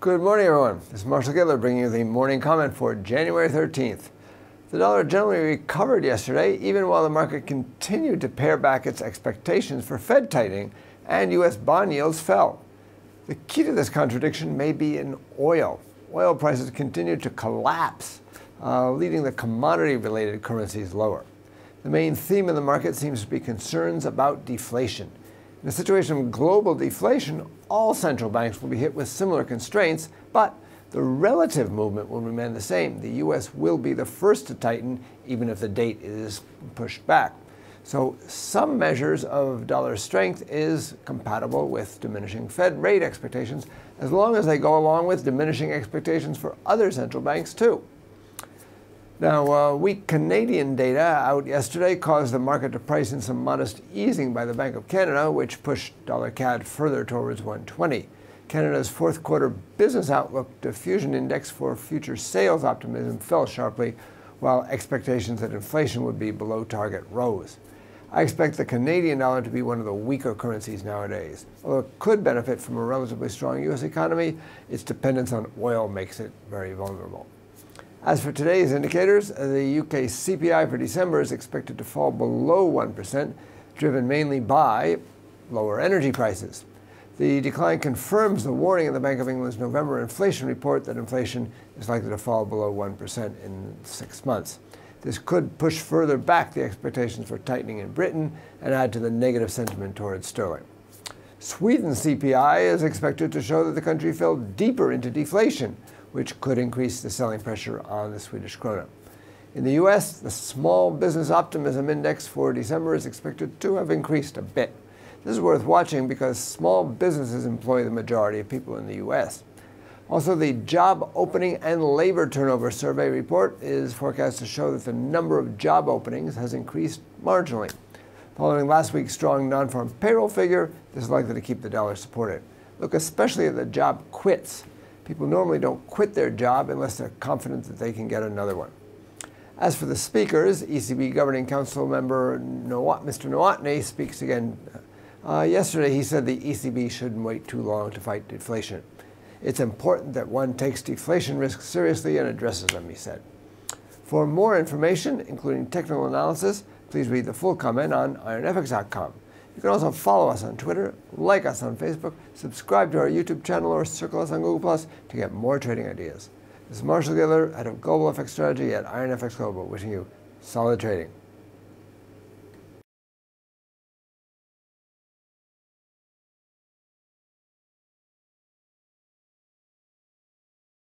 Good morning, everyone. This is Marshall Gidler bringing you the morning comment for January 13th. The dollar generally recovered yesterday, even while the market continued to pare back its expectations for Fed tightening and U.S. bond yields fell. The key to this contradiction may be in oil. Oil prices continued to collapse, leading the commodity-related currencies lower. The main theme in the market seems to be concerns about deflation. In a situation of global deflation, all central banks will be hit with similar constraints, but the relative movement will remain the same. The U.S. will be the first to tighten, even if the date is pushed back. So some measures of dollar strength is compatible with diminishing Fed rate expectations, as long as they go along with diminishing expectations for other central banks too. Now, weak Canadian data out yesterday caused the market to price in some modest easing by the Bank of Canada, which pushed dollar-CAD further towards 120. Canada's fourth quarter business outlook diffusion index for future sales optimism fell sharply, while expectations that inflation would be below target rose. I expect the Canadian dollar to be one of the weaker currencies nowadays. Although it could benefit from a relatively strong U.S. economy, its dependence on oil makes it very vulnerable. As for today's indicators, the UK CPI for December is expected to fall below 1%, driven mainly by lower energy prices. The decline confirms the warning in the Bank of England's November inflation report that inflation is likely to fall below 1% in 6 months. This could push further back the expectations for tightening in Britain and add to the negative sentiment towards sterling. Sweden's CPI is expected to show that the country fell deeper into deflation, which could increase the selling pressure on the Swedish krona. In the U.S., the Small Business Optimism Index for December is expected to have increased a bit. This is worth watching because small businesses employ the majority of people in the U.S. Also, the Job Opening and Labor Turnover Survey report is forecast to show that the number of job openings has increased marginally. Following last week's strong non-farm payroll figure, this is likely to keep the dollar supported. Look especially at the job quits. People normally don't quit their job unless they're confident that they can get another one. As for the speakers, ECB Governing Council member Mr. Nowotny speaks again. Yesterday he said the ECB shouldn't wait too long to fight deflation. It's important that one takes deflation risks seriously and addresses them, he said. For more information, including technical analysis, please read the full comment on IronFX.com. You can also follow us on Twitter, like us on Facebook, subscribe to our YouTube channel, or circle us on Google+ to get more trading ideas. This is Marshall Gidler, head of Global FX Strategy at IronFX Global, wishing you solid trading.